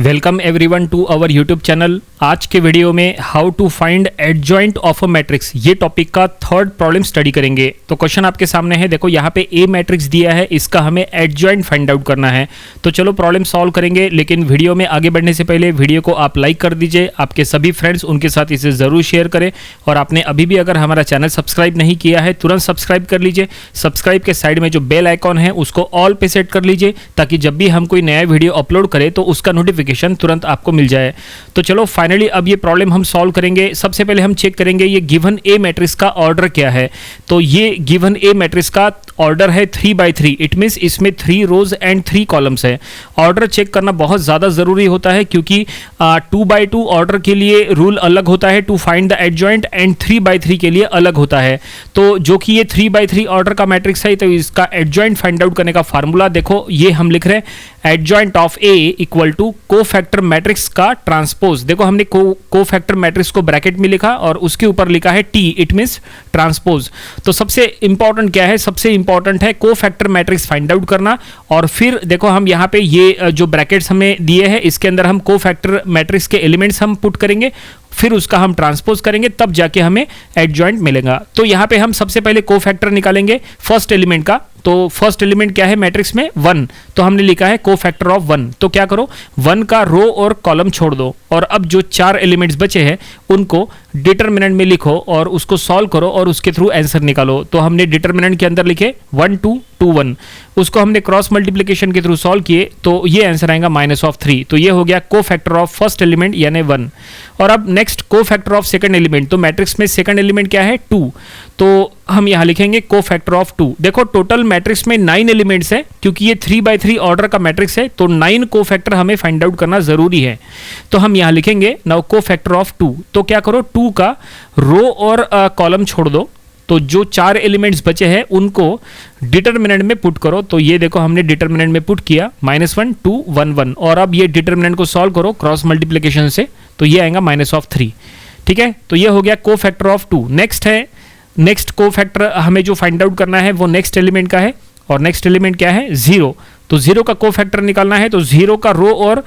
Welcome everyone to our YouTube channel. आज के वीडियो में how to find adjoint of a matrix, ये टॉपिक का थर्ड प्रॉब्लम स्टडी करेंगे। तो क्वेश्चन आपके सामने है, देखो यहाँ पे ए मैट्रिक्स दिया है, इसका हमें एडजॉइंट फाइंड आउट करना है। तो चलो प्रॉब्लम सॉल्व करेंगे, लेकिन वीडियो में आगे बढ़ने से पहले वीडियो को आप लाइक कर दीजिए, आपके सभी फ्रेंड्स उनके साथ इसे ज़रूर शेयर करें। और आपने अभी भी अगर हमारा चैनल सब्सक्राइब नहीं किया है तुरंत सब्सक्राइब कर लीजिए। सब्सक्राइब के साइड में जो बेल आइकॉन है उसको ऑल पे सेट कर लीजिए, ताकि जब भी हम कोई नया वीडियो अपलोड करें तो उसका नोटिफिकेशन तुरंत आपको मिल जाए। तो चलो फाइनली अब ये प्रॉब्लम हम सॉल्व करेंगे। सबसे पहले हम चेक करेंगे ये गिवन ए मैट्रिक्स का ऑर्डर क्या है। तो ये गिवन ए मैट्रिक्स का ऑर्डर है 3/3, इट मीन्स इसमें 3 रोज एंड 3 कॉलम्स है। ऑर्डर चेक करना बहुत ज़्यादा ज़रूरी होता है, क्योंकि 2/2 ऑर्डर के लिए रूल अलग होता है to find the adjoint, and 3/3 के लिए अलग होता है। तो जो कि ये 3/3 ऑर्डर का मैट्रिक्स है, तो इसका एडजॉइंट फाइंड आउट करने का फार्मूला देखो, ये हम लिख रहे हैं adjoint of A equal to cofactor matrix का ट्रांसपोज। देखो हमने कोफैक्टर मैट्रिक्स को ब्रैकेट में लिखा और उसके ऊपर लिखा है टी, इट मींस ट्रांसपोज। तो सबसे इंपॉर्टेंट क्या है, सबसे इंपॉर्टेंट है कोफैक्टर मैट्रिक्स फाइंड आउट करना। और फिर देखो हम यहाँ पे ये जो ब्रैकेट्स हमें दिए हैं इसके अंदर हम कोफैक्टर मैट्रिक्स के एलिमेंट्स हम पुट करेंगे, फिर उसका हम ट्रांसपोज करेंगे, तब जाके हमें एडजॉइंट मिलेगा। तो यहाँ पे हम सबसे पहले कोफैक्टर निकालेंगे फर्स्ट एलिमेंट का। तो फर्स्ट एलिमेंट क्या है मैट्रिक्स में 1, तो हमने लिखा है कोफैक्टर ऑफ 1। तो क्या करो 1 का रो और कॉलम छोड़ दो, और अब जो 4 एलिमेंट्स बचे हैं उनको डिटरमिनेंट में लिखो और उसको सॉल्व करो और उसके थ्रू आंसर निकालो। तो हमने डिटरमिनेंट के अंदर लिखे 1 2 2 1, उसको हमने क्रॉस मल्टीप्लिकेशन के थ्रू सॉल्व किए, तो ये आंसर आएगा -3। तो ये हो गया कोफैक्टर ऑफ फर्स्ट एलिमेंट यानी 1। और अब next cofactor of second element, तो मैट्रिक्स में सेकंड एलिमेंट क्या है 2, तो हम यहां लिखेंगे कोफैक्टर ऑफ 2। देखो टोटल मैट्रिक्स में 9 एलिमेंट्स है, क्योंकि ये 3/3 ऑर्डर का मैट्रिक्स है, तो 9 कोफैक्टर हमें फाइंड आउट करना जरूरी है। तो हम यहां लिखेंगे नाउ कोफैक्टर ऑफ 2। तो क्या करो 2 का रो और कॉलम छोड़ दो, तो जो 4 एलिमेंट्स बचे हैं उनको डिटरमिनेंट में पुट करो। तो ये देखो हमने डिटरमिनेंट में पुट किया -1 2 1 1, और अब ये डिटरमिनेंट को सॉल्व करो क्रॉस मल्टीप्लिकेशन से, तो ये आएगा -3। ठीक है, तो ये हो गया कोफैक्टर ऑफ 2। नेक्स्ट है, नेक्स्ट कोफैक्टर हमें जो फाइंड आउट करना है वो नेक्स्ट एलिमेंट का है, और नेक्स्ट एलिमेंट क्या है 0। तो 0 का कोफैक्टर निकालना है, तो 0 का रो और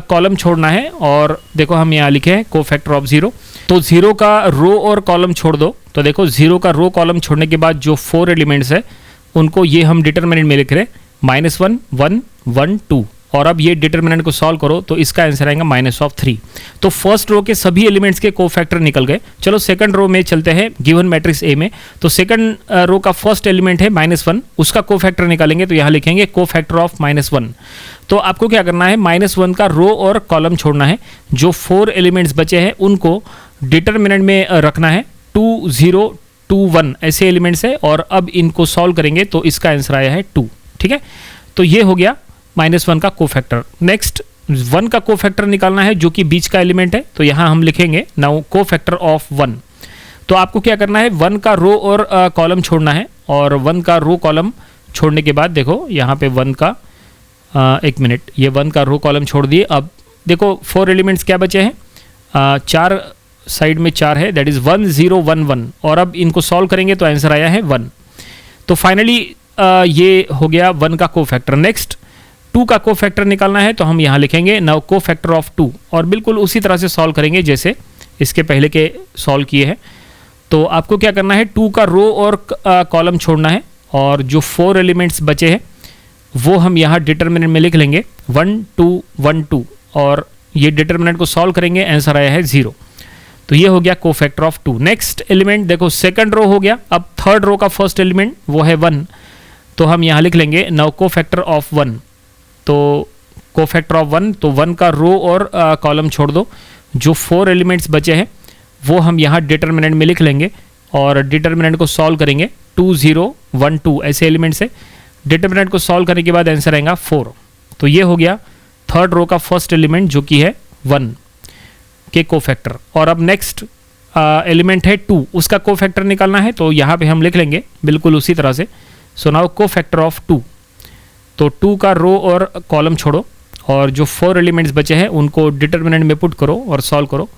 कॉलम छोड़ना है। और देखो हम यहाँ लिखे हैं कोफैक्टर ऑफ 0, तो 0 का रो और कॉलम छोड़ दो। तो देखो 0 का रो कॉलम छोड़ने के बाद जो 4 एलिमेंट्स है उनको ये हम डिटरमिनेंट में लिख रहे हैं -1 1 1 2, और अब ये डिटरमिनेंट को सॉल्व करो तो इसका आंसर आएगा -3। तो फर्स्ट रो के सभी एलिमेंट्स के कोफैक्टर निकल गए। चलो सेकंड रो में चलते हैं गिवन मैट्रिक्स ए में। तो सेकंड रो का फर्स्ट एलिमेंट है -1, उसका कोफैक्टर निकालेंगे, तो यहाँ लिखेंगे कोफैक्टर ऑफ -1। तो आपको क्या करना है -1 का रो और कॉलम छोड़ना है, जो 4 एलिमेंट्स बचे हैं उनको डिटरमिनेंट में रखना है। 2 0 2 1 ऐसे एलिमेंट्स है, और अब इनको सॉल्व करेंगे तो इसका आंसर आया है 2। ठीक है, तो ये हो गया -1 का कोफैक्टर। नेक्स्ट 1 का कोफैक्टर निकालना है, जो कि बीच का एलिमेंट है, तो यहां हम लिखेंगे नाउ कोफैक्टर ऑफ 1। तो आपको क्या करना है 1 का रो और कॉलम छोड़ना है, और 1 का रो कॉलम छोड़ने के बाद देखो यहाँ पे 1 का एक मिनट, ये 1 का रो कॉलम छोड़ दिए। अब देखो 4 एलिमेंट्स क्या बचे हैं, 4 साइड में 4 है, दैट इज 1 0 1 1, और अब इनको सॉल्व करेंगे तो आंसर आया है 1। तो फाइनली ये हो गया 1 का कोफैक्टर। नेक्स्ट 2 का कोफैक्टर निकालना है, तो हम यहाँ लिखेंगे नाउ कोफैक्टर ऑफ 2, और बिल्कुल उसी तरह से सॉल्व करेंगे जैसे इसके पहले के सॉल्व किए हैं। तो आपको क्या करना है 2 का रो और कॉलम छोड़ना है, और जो 4 एलिमेंट्स बचे हैं वो हम यहाँ डिटरमिनेंट में लिख लेंगे 1 2 1 2, और ये डिटरमिनेंट को सॉल्व करेंगे, आंसर आया है 0। तो ये हो गया कोफैक्टर ऑफ 2। नेक्स्ट एलिमेंट देखो सेकंड रो हो गया। अब थर्ड रो का फर्स्ट एलिमेंट वो है 1, तो हम यहाँ लिख लेंगे नाउ कोफैक्टर ऑफ 1। तो कोफैक्टर ऑफ 1, तो 1 का रो और कॉलम छोड़ दो, जो 4 एलिमेंट्स बचे हैं वो हम यहाँ डिटरमिनेंट में लिख लेंगे, और डिटरमिनेंट को सॉल्व करेंगे 2 0 1 2 ऐसे एलिमेंट्स है। डिटरमिनेंट को सॉल्व करने के बाद आंसर आएगा 4। तो ये हो गया थर्ड रो का फर्स्ट एलिमेंट, जो कि है 1 के कोफैक्टर। और अब नेक्स्ट एलिमेंट है 2, उसका कोफैक्टर निकालना है, तो यहाँ पे हम लिख लेंगे बिल्कुल उसी तरह से। सो नाउ कोफैक्टर ऑफ 2, तो 2 का रो और कॉलम छोड़ो, और जो 4 एलिमेंट्स बचे हैं उनको डिटरमिनेंट में पुट करो और सॉल्व करो,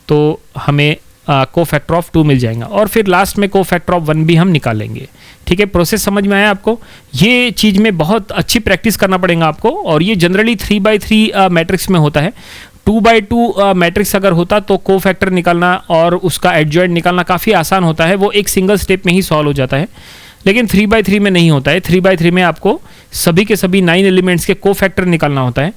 तो हमें कोफैक्टर ऑफ 2 मिल जाएगा। और फिर लास्ट में कोफैक्टर ऑफ 1 भी हम निकालेंगे, ठीक है, प्रोसेस समझ में आया आपको? ये चीज़ में बहुत अच्छी प्रैक्टिस करना पड़ेगा आपको, और ये जनरली 3x3 मैट्रिक्स में होता है। 2x2 मैट्रिक्स अगर होता तो को फैक्टर निकालना और उसका एडजॉइंट निकालना काफ़ी आसान होता है, वो एक सिंगल स्टेप में ही सॉल्व हो जाता है। लेकिन 3x3 में नहीं होता है। 3x3 में आपको सभी के सभी 9 एलिमेंट्स के को फैक्टर निकालना होता है,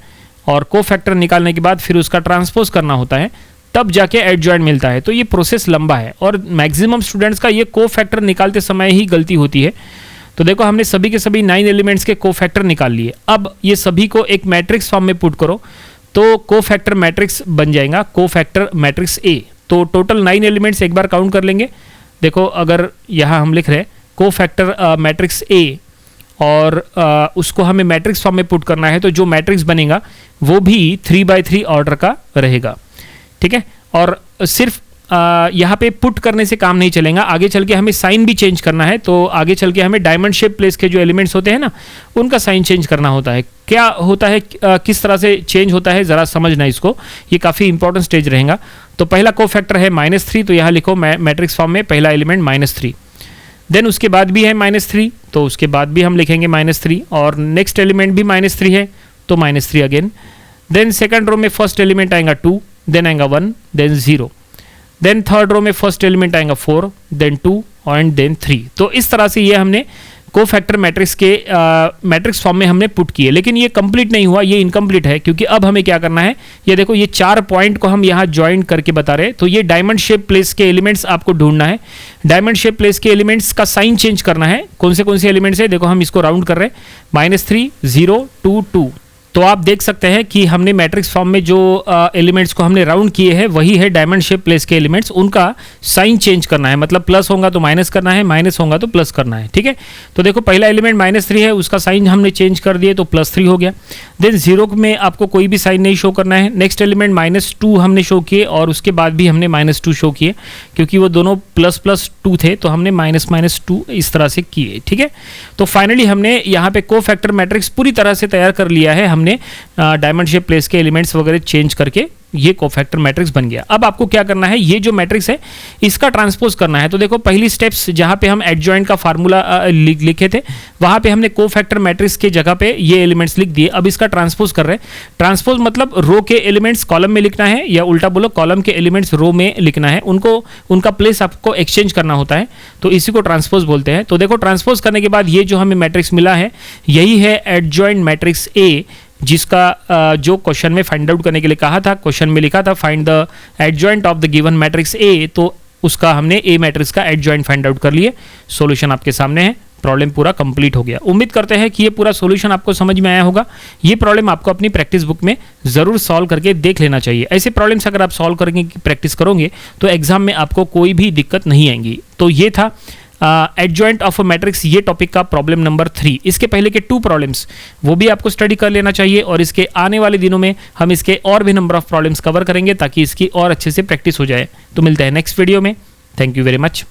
और को फैक्टर निकालने के बाद फिर उसका ट्रांसपोज करना होता है, तब जाके एडजॉइंट मिलता है। तो ये प्रोसेस लंबा है, और मैक्सिमम स्टूडेंट्स का ये को फैक्टर निकालते समय ही गलती होती है। तो देखो, हमने सभी के सभी 9 एलिमेंट्स के को फैक्टर निकाल लिए। अब ये सभी को एक मैट्रिक्स फॉर्म में पुट करो तो को फैक्टर मैट्रिक्स बन जाएगा, को फैक्टर मैट्रिक्स ए। तो टोटल 9 एलिमेंट्स एक बार काउंट कर लेंगे। देखो, अगर यहाँ हम लिख रहे हैं को फैक्टर मैट्रिक्स ए, और उसको हमें मैट्रिक्स फॉर्म में पुट करना है, तो जो मैट्रिक्स बनेगा वो भी 3x3 ऑर्डर का रहेगा। ठीक है, और सिर्फ यहाँ पे पुट करने से काम नहीं चलेगा, आगे चल के हमें साइन भी चेंज करना है। तो आगे चल के हमें डायमंड शेप प्लेस के जो एलिमेंट्स होते हैं ना, उनका साइन चेंज करना होता है। क्या होता है, किस तरह से चेंज होता है, ज़रा समझना इसको, ये काफ़ी इंपॉर्टेंट स्टेज रहेगा। तो पहला को फैक्टर है -3, तो यहाँ लिखो मैट्रिक्स फॉर्म में पहला एलिमेंट -3। देन उसके बाद भी है -3, तो उसके बाद भी हम लिखेंगे -3, और नेक्स्ट एलिमेंट भी -3 है, तो -3 अगेन। देन सेकंड रो में फर्स्ट एलिमेंट आएगा 2, देन आएगा 1, देन 0। देन थर्ड रो में फर्स्ट एलिमेंट आएगा 4, देन 2 एंड देन 3। तो इस तरह से ये हमने को फैक्टर मैट्रिक्स के मैट्रिक्स फॉर्म में हमने पुट किए। लेकिन ये कंप्लीट नहीं हुआ, ये इनकम्प्लीट है, क्योंकि अब हमें क्या करना है, ये देखो, ये 4 पॉइंट को हम यहाँ ज्वाइन करके बता रहे हैं। तो ये डायमंड शेप प्लेस के एलिमेंट्स आपको ढूंढना है। डायमंड शेप प्लेस के एलिमेंट्स का साइन चेंज करना है। कौन से एलिमेंट्स है, देखो हम इसको राउंड कर रहे हैं, -3, 0, 2, 2। तो आप देख सकते हैं कि हमने मैट्रिक्स फॉर्म में जो एलिमेंट्स को हमने राउंड किए हैं वही है डायमंड शेप प्लेस के एलिमेंट्स। उनका साइन चेंज करना है, मतलब प्लस होगा तो माइनस करना है, माइनस होगा तो प्लस करना है। ठीक है, तो देखो पहला एलिमेंट -3 है, उसका साइन हमने चेंज कर दिए तो +3 हो गया। देन 0 में आपको कोई भी साइन नहीं शो करना है। नेक्स्ट एलिमेंट -2 हमने शो किए, और उसके बाद भी हमने -2 शो किए, क्योंकि वो दोनों ++2 थे, तो हमने -2 इस तरह से किए। ठीक है, तो फाइनली हमने यहाँ पे को फैक्टर मैट्रिक्स पूरी तरह से तैयार कर लिया है। हमने डायमंड शेप प्लेस के एलिमेंट्स वगैरह चेंज करके ये कोफैक्टर मैट्रिक्स बन गया। अब आपको क्या करना है, ये जो मैट्रिक्स है इसका ट्रांसपोज करना है। तो देखो, पहली स्टेप्स जहां पे हम एडजॉइंट का फार्मूला लिखे थे, वहां पे हमने कोफैक्टर मैट्रिक्स के जगह पे ये एलिमेंट्स लिख दिए। अब इसका ट्रांसपोज कर रहे हैं। ट्रांसपोज मतलब रो के एलिमेंट्स कॉलम में लिखना है, या उल्टा बोलो कॉलम के एलिमेंट्स रो में लिखना है। उनका प्लेस आपको एक्सचेंज करना होता है, तो इसी को ट्रांसपोज बोलते हैं। तो देखो, ट्रांसपोज करने के बाद ये जो हमें मैट्रिक्स मिला है, यही है एडजॉइंट मैट्रिक्स ए, जिसका जो क्वेश्चन में फाइंड आउट करने के लिए कहा था, क्वेश्चन में लिखा था find the adjoint of the given matrix A, तो उसका हमने ए मैट्रिक्स का एडजॉइंट फाइंड आउट कर लिए। सॉल्यूशन आपके सामने है, प्रॉब्लम पूरा कंप्लीट हो गया। उम्मीद करते हैं कि ये पूरा सॉल्यूशन आपको समझ में आया होगा। ये प्रॉब्लम आपको अपनी प्रैक्टिस बुक में जरूर सॉल्व करके देख लेना चाहिए। ऐसे प्रॉब्लम्स अगर आप सॉल्व करने की प्रैक्टिस करोगे तो एग्जाम में आपको कोई भी दिक्कत नहीं आएगी। तो ये था एडजॉइंट ऑफ अ मैट्रिक्स, ये टॉपिक का प्रॉब्लम नंबर 3। इसके पहले के 2 प्रॉब्लम्स वो भी आपको स्टडी कर लेना चाहिए, और इसके आने वाले दिनों में हम इसके और भी नंबर ऑफ प्रॉब्लम्स कवर करेंगे, ताकि इसकी और अच्छे से प्रैक्टिस हो जाए। तो मिलते हैं नेक्स्ट वीडियो में। Thank you very much.